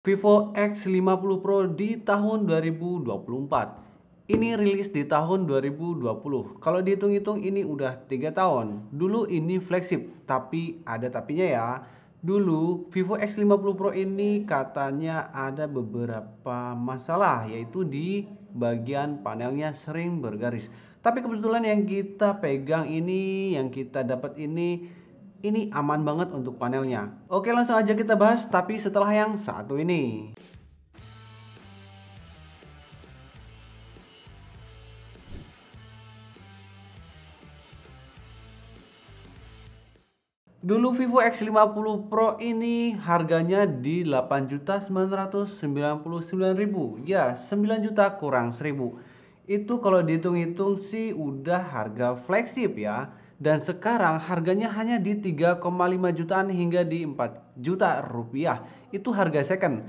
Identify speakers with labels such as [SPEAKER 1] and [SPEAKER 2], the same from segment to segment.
[SPEAKER 1] Vivo X50 Pro di tahun 2024. Ini rilis di tahun 2020. Kalau dihitung-hitung ini udah 3 tahun. Dulu ini flagship, tapi ada tapinya ya. Dulu Vivo X50 Pro ini katanya ada beberapa masalah, yaitu di bagian panelnya sering bergaris. Tapi kebetulan yang kita pegang ini, yang kita dapat ini aman banget untuk panelnya. Oke, langsung aja kita bahas, tapi setelah yang satu ini. Dulu Vivo X50 Pro ini harganya di 8.999.000. Ya, 9 juta kurang 1.000. Itu kalau dihitung-hitung sih udah harga flagship ya. Dan sekarang harganya hanya di 3,5 jutaan hingga di 4 juta rupiah. Itu harga second.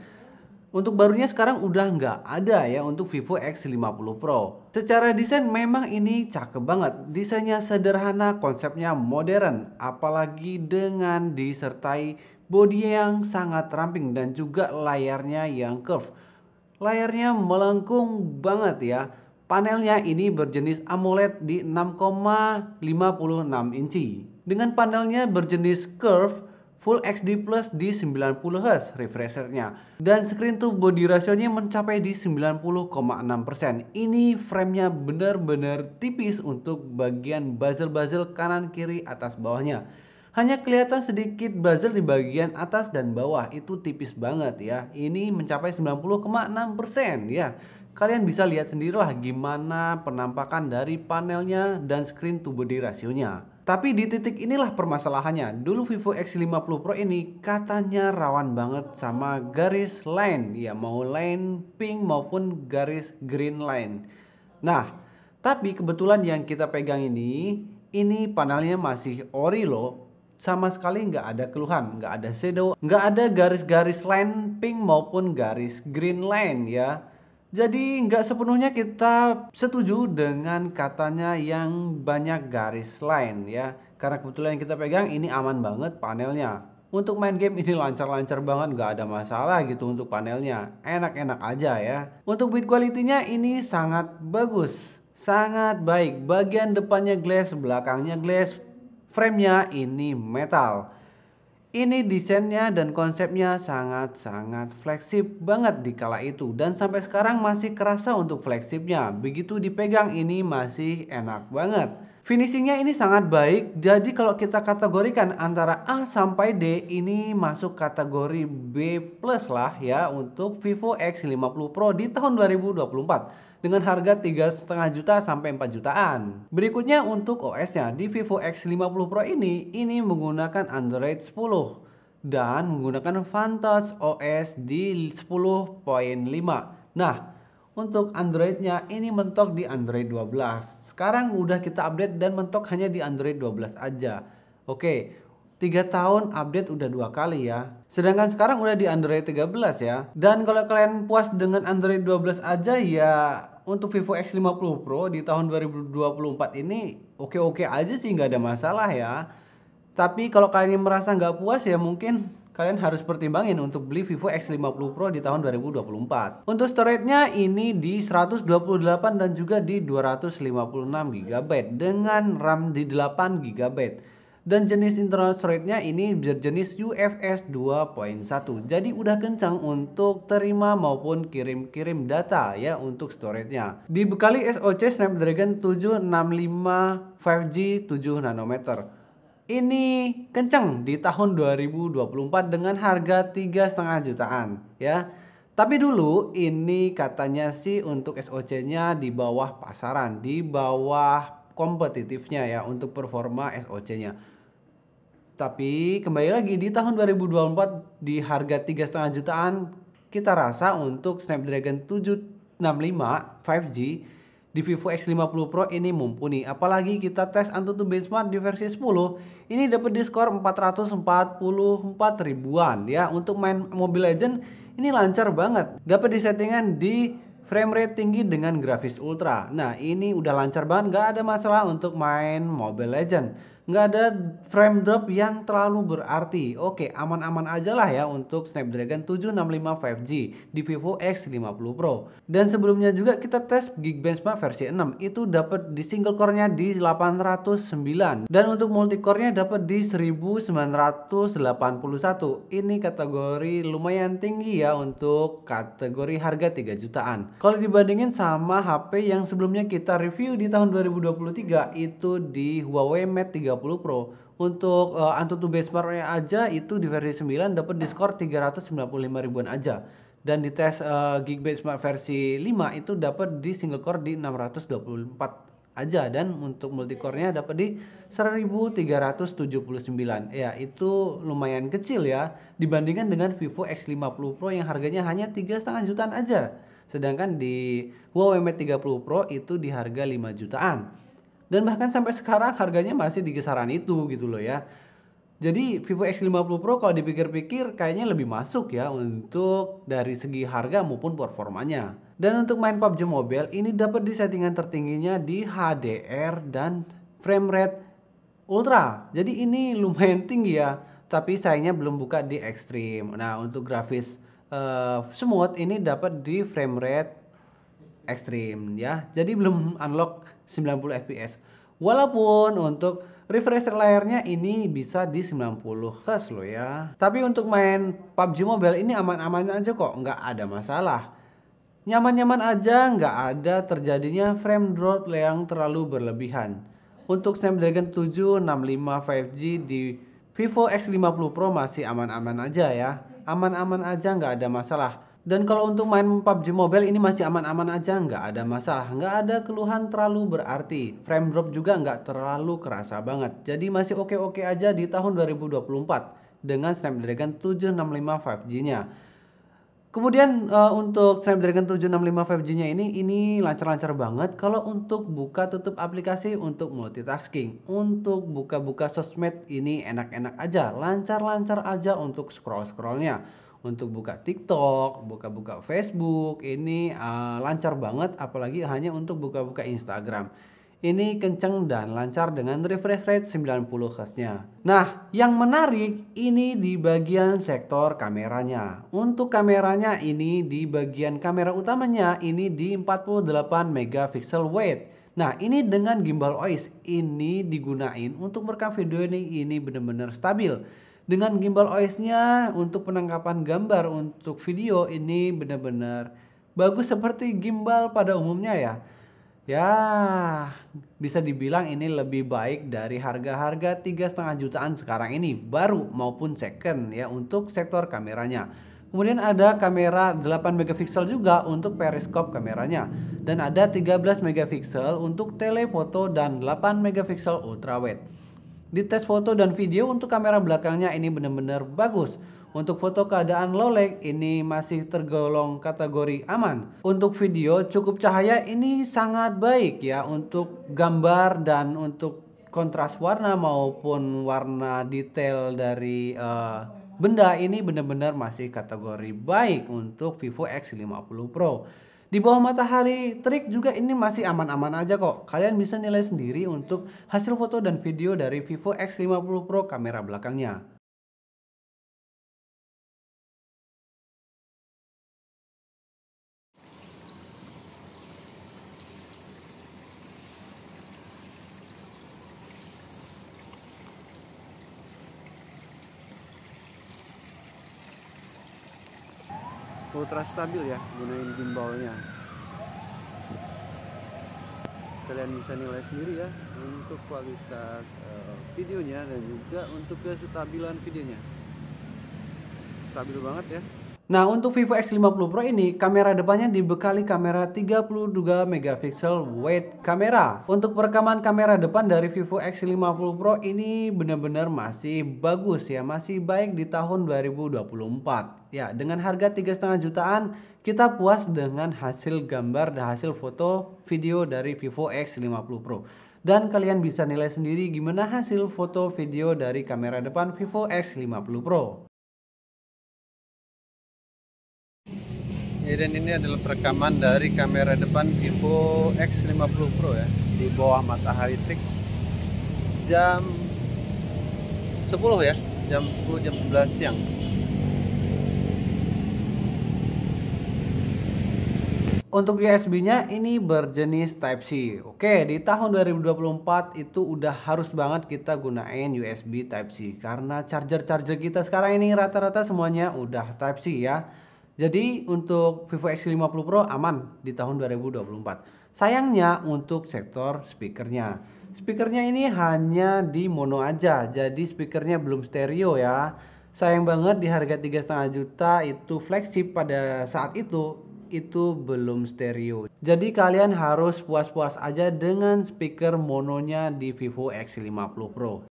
[SPEAKER 1] Untuk barunya sekarang udah nggak ada ya untuk Vivo X50 Pro. Secara desain memang ini cakep banget. Desainnya sederhana, konsepnya modern. Apalagi dengan disertai bodi yang sangat ramping dan juga layarnya yang curve. Layarnya melengkung banget ya. Panelnya ini berjenis AMOLED di 6,56 inci. Dengan panelnya berjenis curve Full HD Plus di 90 Hz refreshernya. Dan screen to body rasionya mencapai di 90,6%. Ini framenya benar-benar tipis untuk bagian bezel-bezel kanan kiri atas bawahnya. Hanya kelihatan sedikit bezel di bagian atas dan bawah, itu tipis banget ya. Ini mencapai 90,6% ya. Kalian bisa lihat sendirilah gimana penampakan dari panelnya dan screen to body rasionya. Tapi di titik inilah permasalahannya. Dulu Vivo X50 Pro ini katanya rawan banget sama garis line. Ya, mau line pink maupun garis green line. Nah, tapi kebetulan yang kita pegang ini panelnya masih ori loh. Sama sekali nggak ada keluhan, nggak ada shadow, nggak ada garis-garis line pink maupun garis green line ya. Jadi nggak sepenuhnya kita setuju dengan katanya yang banyak garis line ya. Karena kebetulan yang kita pegang ini aman banget panelnya. Untuk main game ini lancar-lancar banget, nggak ada masalah gitu untuk panelnya. Enak-enak aja ya. Untuk build quality-nya ini sangat bagus, sangat baik. Bagian depannya glass, belakangnya glass, framenya ini metal. Ini desainnya dan konsepnya sangat-sangat flagship banget di kala itu. Dan sampai sekarang masih kerasa untuk flagshipnya. Begitu dipegang ini masih enak banget. Finishingnya ini sangat baik. Jadi kalau kita kategorikan antara A sampai D, ini masuk kategori B plus lah ya untuk Vivo X50 Pro di tahun 2024. Dengan harga 3,5 juta sampai 4 jutaan. Berikutnya untuk OS-nya di Vivo X50 Pro ini menggunakan Android 10 dan menggunakan Vantage OS di 10.5. Nah, untuk Android-nya ini mentok di Android 12. Sekarang udah kita update dan mentok hanya di Android 12 aja. Oke. 3 tahun update udah 2 kali ya. Sedangkan sekarang udah di Android 13 ya. Dan kalau kalian puas dengan Android 12 aja ya, untuk Vivo X50 Pro di tahun 2024 ini oke-oke aja sih, nggak ada masalah ya. Tapi kalau kalian merasa nggak puas ya mungkin kalian harus pertimbangin untuk beli Vivo X50 Pro di tahun 2024. Untuk storage-nya ini di 128 dan juga di 256 GB dengan RAM di 8 GB. Dan jenis internal storage-nya ini berjenis UFS 2.1. Jadi udah kencang untuk terima maupun kirim-kirim data ya untuk storage-nya. Dibekali SoC Snapdragon 765 5G 7 nanometer. Ini kencang di tahun 2024 dengan harga 3,5 jutaan ya. Tapi dulu ini katanya sih untuk SoC-nya di bawah pasaran, di bawah kompetitifnya ya untuk performa SoC-nya. Tapi kembali lagi di tahun 2024 di harga 3,5 jutaan kita rasa untuk Snapdragon 765 5G di Vivo X50 Pro ini mumpuni. Apalagi kita tes Antutu benchmark di versi 10 ini dapat di skor 444 ribuan ya. Untuk main Mobile Legends ini lancar banget. Dapat di settingan di frame rate tinggi dengan grafis ultra. Nah ini udah lancar banget, gak ada masalah untuk main Mobile Legends. nggak ada frame drop yang terlalu berarti. Oke, aman-aman aja lah ya untuk Snapdragon 765 5G di Vivo X50 Pro. Dan sebelumnya juga kita tes Geekbench versi 6, itu dapat di single core-nya di 809 dan untuk multi core-nya dapat di 1981. Ini kategori lumayan tinggi ya untuk kategori harga 3 jutaan. Kalau dibandingin sama HP yang sebelumnya kita review di tahun 2023 itu di Huawei Mate 30 Pro. Untuk Antutu benchmark-nya aja itu di versi 9 dapat di skor 395 ribuan aja. Dan di tes Geekbench versi 5 itu dapat di single core di 624 aja, dan untuk multicore-nya dapat di 1379. Ya, itu lumayan kecil ya dibandingkan dengan Vivo X50 Pro yang harganya hanya 3,5 jutaan aja. Sedangkan di Huawei Mate 30 Pro itu di harga 5 jutaan. Dan bahkan sampai sekarang harganya masih di kisaran itu gitu loh ya. Jadi Vivo X50 Pro kalau dipikir-pikir kayaknya lebih masuk ya untuk dari segi harga maupun performanya. Dan untuk main PUBG Mobile ini dapat di settingan tertingginya di HDR dan frame rate ultra. Jadi ini lumayan tinggi ya, tapi sayangnya belum buka di ekstrim. Nah, untuk grafis smooth ini dapat di frame rate ekstrim ya. Jadi belum unlock 90 fps. Walaupun untuk refresh layarnya ini bisa di 90 Hz loh ya. Tapi untuk main PUBG Mobile ini aman-aman aja kok, nggak ada masalah. Nyaman-nyaman aja, nggak ada terjadinya frame drop yang terlalu berlebihan. Untuk Snapdragon 765 5G di Vivo X50 Pro masih aman-aman aja ya. Aman-aman aja, nggak ada masalah. Dan kalau untuk main PUBG Mobile ini masih aman-aman aja, nggak ada masalah, nggak ada keluhan terlalu berarti. Frame drop juga nggak terlalu kerasa banget. Jadi masih oke-oke aja di tahun 2024 dengan Snapdragon 765 5G-nya. Kemudian untuk Snapdragon 765 5G-nya ini lancar-lancar banget kalau untuk buka tutup aplikasi untuk multitasking. Untuk buka-buka sosmed ini enak-enak aja, lancar-lancar aja untuk scroll-scrollnya. Untuk buka TikTok, buka-buka Facebook, ini lancar banget, apalagi hanya untuk buka-buka Instagram. Ini kenceng dan lancar dengan refresh rate 90 Hz-nya. Nah, yang menarik ini di bagian sektor kameranya. Untuk kameranya ini di bagian kamera utamanya ini di 48 megapiksel wide. Nah, ini dengan gimbal OIS ini digunain untuk merekam video ini benar-benar stabil. Dengan gimbal OIS-nya untuk penangkapan gambar untuk video ini benar-benar bagus seperti gimbal pada umumnya ya. Ya, bisa dibilang ini lebih baik dari harga-harga 3,5 jutaan sekarang ini, baru maupun second ya untuk sektor kameranya. Kemudian ada kamera 8 megapiksel juga untuk periskop kameranya, dan ada 13 megapiksel untuk telefoto dan 8 megapiksel ultrawide. Di tes foto dan video untuk kamera belakangnya ini benar-benar bagus. Untuk foto keadaan low light ini masih tergolong kategori aman. Untuk video cukup cahaya ini sangat baik ya untuk gambar, dan untuk kontras warna maupun warna detail dari benda ini benar-benar masih kategori baik untuk Vivo X50 Pro. Di bawah matahari terik juga ini masih aman-aman aja kok. Kalian bisa nilai sendiri untuk hasil foto dan video dari Vivo X50 Pro kamera belakangnya. Ultra stabil ya, gunain gimbalnya. Kalian bisa nilai sendiri ya untuk kualitas videonya dan juga untuk kestabilan videonya. Stabil banget ya. Nah, untuk Vivo X50 Pro ini kamera depannya dibekali kamera 32 megapiksel wide kamera. Untuk perekaman kamera depan dari Vivo X50 Pro ini benar-benar masih bagus ya, masih baik di tahun 2024. Ya, dengan harga 3,5 jutaan kita puas dengan hasil gambar dan hasil foto video dari Vivo X50 Pro. Dan kalian bisa nilai sendiri gimana hasil foto video dari kamera depan Vivo X50 Pro. Dan ini adalah perekaman dari kamera depan Vivo X50 Pro ya, di bawah matahari terik jam
[SPEAKER 2] 10 ya, jam 10 jam 11 siang.
[SPEAKER 1] Untuk USB-nya ini berjenis Type-C. Oke, di tahun 2024 itu udah harus banget kita gunain USB Type-C karena charger-charger kita sekarang ini rata-rata semuanya udah Type-C ya. Jadi untuk Vivo X50 Pro aman di tahun 2024. Sayangnya untuk sektor speakernya. Speakernya ini hanya di mono aja, jadi speakernya belum stereo ya. Sayang banget di harga 3,5 juta itu flagship pada saat itu belum stereo. Jadi kalian harus puas-puas aja dengan speaker mononya di Vivo X50 Pro.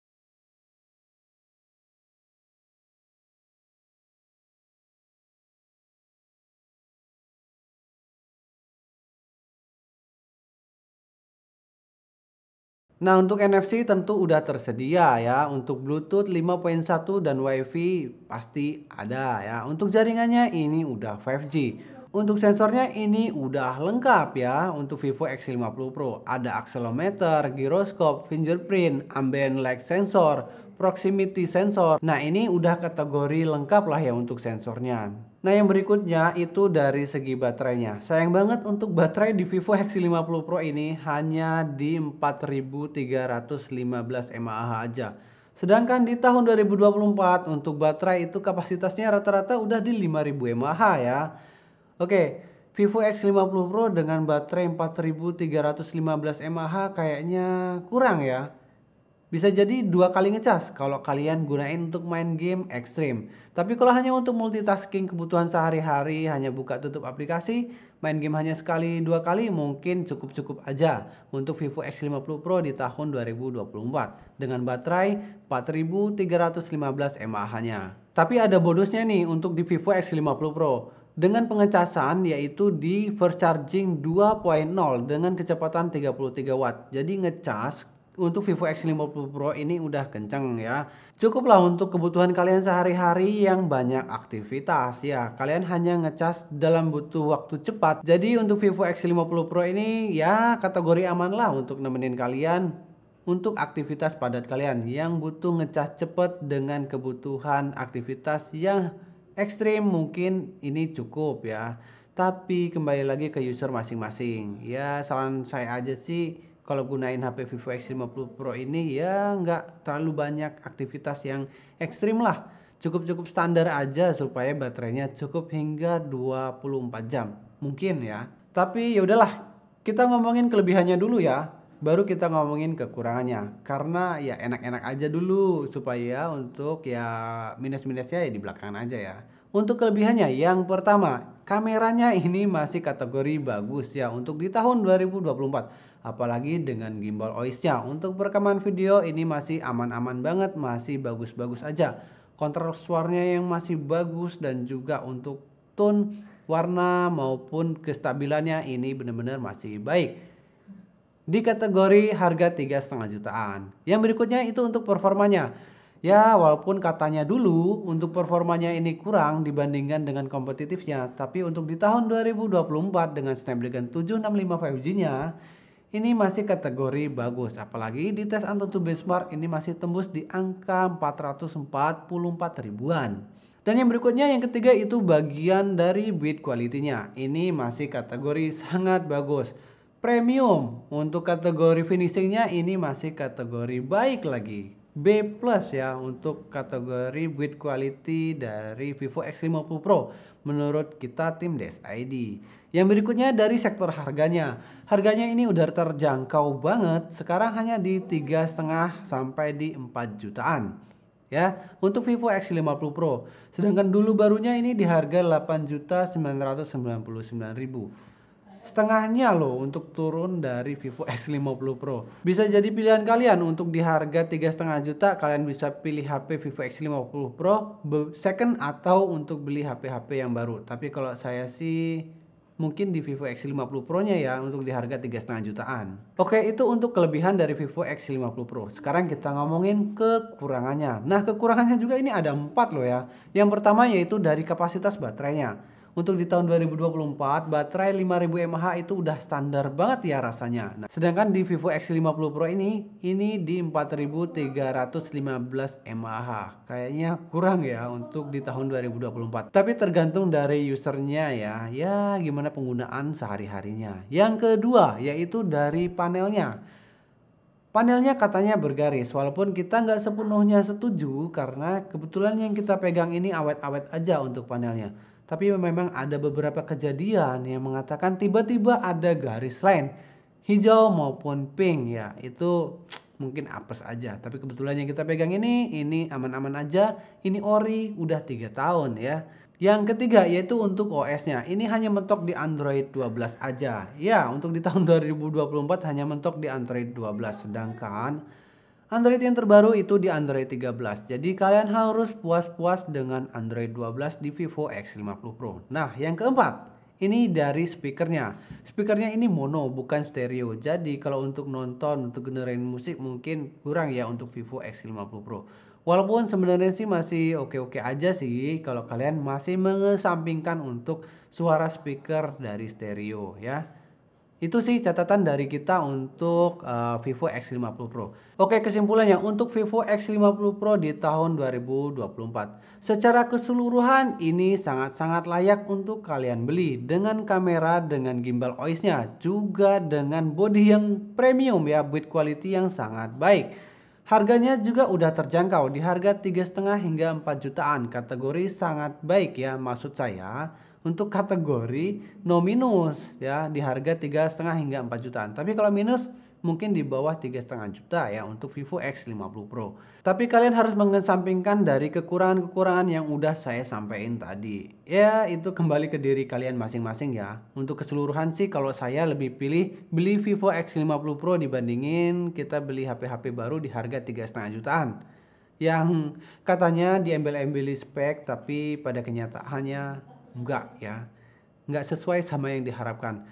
[SPEAKER 1] Nah, untuk NFC tentu udah tersedia ya. Untuk Bluetooth 5.1 dan WiFi pasti ada ya. Untuk jaringannya ini udah 5G. Untuk sensornya ini udah lengkap ya. Untuk Vivo X50 Pro ada accelerometer, gyroscope, fingerprint, ambient light sensor, proximity sensor. Nah, ini udah kategori lengkap lah ya untuk sensornya. Nah, yang berikutnya itu dari segi baterainya. Sayang banget untuk baterai di Vivo X50 Pro ini hanya di 4315 mAh aja. Sedangkan di tahun 2024 untuk baterai itu kapasitasnya rata-rata udah di 5000 mAh ya. Oke, Vivo X50 Pro dengan baterai 4315 mAh kayaknya kurang ya. Bisa jadi 2 kali ngecas kalau kalian gunain untuk main game ekstrim. Tapi kalau hanya untuk multitasking kebutuhan sehari-hari, hanya buka tutup aplikasi, main game hanya sekali 2 kali mungkin cukup-cukup aja untuk Vivo X50 Pro di tahun 2024 dengan baterai 4315 mAh-nya. Tapi ada bonusnya nih untuk di Vivo X50 Pro. Dengan pengecasan yaitu di first charging 2.0 dengan kecepatan 33 watt. Jadi ngecas untuk Vivo X50 Pro ini udah kenceng ya. Cukuplah untuk kebutuhan kalian sehari-hari yang banyak aktivitas ya. Kalian hanya ngecas dalam butuh waktu cepat. Jadi untuk Vivo X50 Pro ini ya kategori aman lah untuk nemenin kalian untuk aktivitas padat kalian yang butuh ngecas cepet dengan kebutuhan aktivitas yang ekstrim mungkin ini cukup ya. Tapi kembali lagi ke user masing-masing. Ya saran saya aja sih kalau gunain HP Vivo X50 Pro ini ya nggak terlalu banyak aktivitas yang ekstrim lah. Cukup-cukup standar aja supaya baterainya cukup hingga 24 jam. Mungkin ya. Tapi ya udahlah, kita ngomongin kelebihannya dulu ya. Baru kita ngomongin kekurangannya. Karena ya enak-enak aja dulu supaya untuk ya minus-minusnya ya di belakangan aja ya. Untuk kelebihannya yang pertama, kameranya ini masih kategori bagus ya untuk di tahun 2024. Apalagi dengan gimbal OIS-nya. Untuk perekaman video ini masih aman-aman banget, masih bagus-bagus aja. Kontras suaranya yang masih bagus dan juga untuk tone, warna maupun kestabilannya ini benar-benar masih baik. Di kategori harga 3,5 jutaan. Yang berikutnya itu untuk performanya. Ya walaupun katanya dulu untuk performanya ini kurang dibandingkan dengan kompetitifnya. Tapi untuk di tahun 2024 dengan Snapdragon 765 5G-nya ini masih kategori bagus, apalagi di tes Antutu benchmark ini masih tembus di angka 444 ribuan. Dan yang berikutnya yang ketiga itu bagian dari build quality-nya. Ini masih kategori sangat bagus. Premium untuk kategori finishingnya ini masih kategori baik lagi. B+ ya untuk kategori build quality dari Vivo X50 Pro menurut kita tim DSID. Yang berikutnya dari sektor harganya. Harganya ini udah terjangkau banget. Sekarang hanya di 3,5 sampai di 4 jutaan. Ya, untuk Vivo X50 Pro. Sedangkan dulu barunya ini di harga 8.999.000. Setengahnya loh untuk turun dari Vivo X50 Pro. Bisa jadi pilihan kalian untuk di harga 3,5 juta kalian bisa pilih HP Vivo X50 Pro second atau untuk beli HP-HP yang baru. Tapi kalau saya sih mungkin di Vivo X50 Pro nya ya untuk di harga 3,5 jutaan. Oke, itu untuk kelebihan dari Vivo X50 Pro. Sekarang kita ngomongin kekurangannya. Nah, kekurangannya juga ini ada 4 loh ya. Yang pertama yaitu dari kapasitas baterainya. Untuk di tahun 2024 baterai 5000 mAh itu udah standar banget ya rasanya. Nah, sedangkan di Vivo X50 Pro ini di 4315 mAh. Kayaknya kurang ya untuk di tahun 2024. Tapi tergantung dari usernya ya. Ya gimana penggunaan sehari-harinya. Yang kedua yaitu dari panelnya. Panelnya katanya bergaris, walaupun kita nggak sepenuhnya setuju karena kebetulan yang kita pegang ini awet-awet aja untuk panelnya. Tapi memang ada beberapa kejadian yang mengatakan tiba-tiba ada garis lain, hijau maupun pink ya, itu mungkin apes aja. Tapi kebetulan yang kita pegang ini aman-aman aja, ini ori udah 3 tahun ya. Yang ketiga yaitu untuk OS-nya. Ini hanya mentok di Android 12 aja. Ya, untuk di tahun 2024 hanya mentok di Android 12. Sedangkan Android yang terbaru itu di Android 13. Jadi kalian harus puas-puas dengan Android 12 di Vivo X50 Pro. Nah, yang keempat, ini dari speakernya. Speakernya ini mono, bukan stereo. Jadi kalau untuk nonton, untuk dengerin musik mungkin kurang ya untuk Vivo X50 Pro. Walaupun sebenarnya sih masih oke-oke aja sih kalau kalian masih mengesampingkan untuk suara speaker dari stereo ya. Itu sih catatan dari kita untuk Vivo X50 Pro. Oke, kesimpulannya untuk Vivo X50 Pro di tahun 2024. Secara keseluruhan ini sangat-sangat layak untuk kalian beli dengan kamera, dengan gimbal OIS-nya, juga dengan body yang premium ya, build quality yang sangat baik. Harganya juga udah terjangkau di harga 3,5 hingga 4 jutaan. Kategori sangat baik ya, maksud saya untuk kategori no minus ya di harga 3,5 hingga 4 jutaan. Tapi kalau minus mungkin di bawah 3,5 juta ya untuk Vivo X50 Pro. Tapi kalian harus mengesampingkan dari kekurangan-kekurangan yang udah saya sampaikan tadi. Ya itu kembali ke diri kalian masing-masing ya. Untuk keseluruhan sih kalau saya lebih pilih beli Vivo X50 Pro dibandingin kita beli HP-HP baru di harga 3,5 jutaan. Yang katanya diambil-ambil spek tapi pada kenyataannya enggak ya. Enggak sesuai sama yang diharapkan.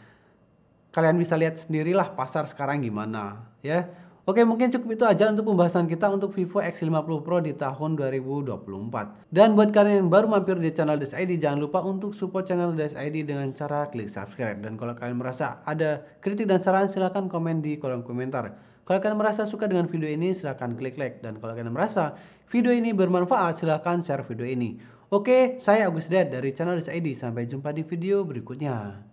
[SPEAKER 1] Kalian bisa lihat sendirilah pasar sekarang gimana ya. Oke, mungkin cukup itu aja untuk pembahasan kita untuk Vivo X50 Pro di tahun 2024. Dan buat kalian yang baru mampir di channel DesID, jangan lupa untuk support channel DesID dengan cara klik subscribe. Dan kalau kalian merasa ada kritik dan saran silahkan komen di kolom komentar. Kalau kalian merasa suka dengan video ini silahkan klik like. Dan kalau kalian merasa video ini bermanfaat silahkan share video ini. Oke, saya Agus Dad dari channel DesID. Sampai jumpa di video berikutnya.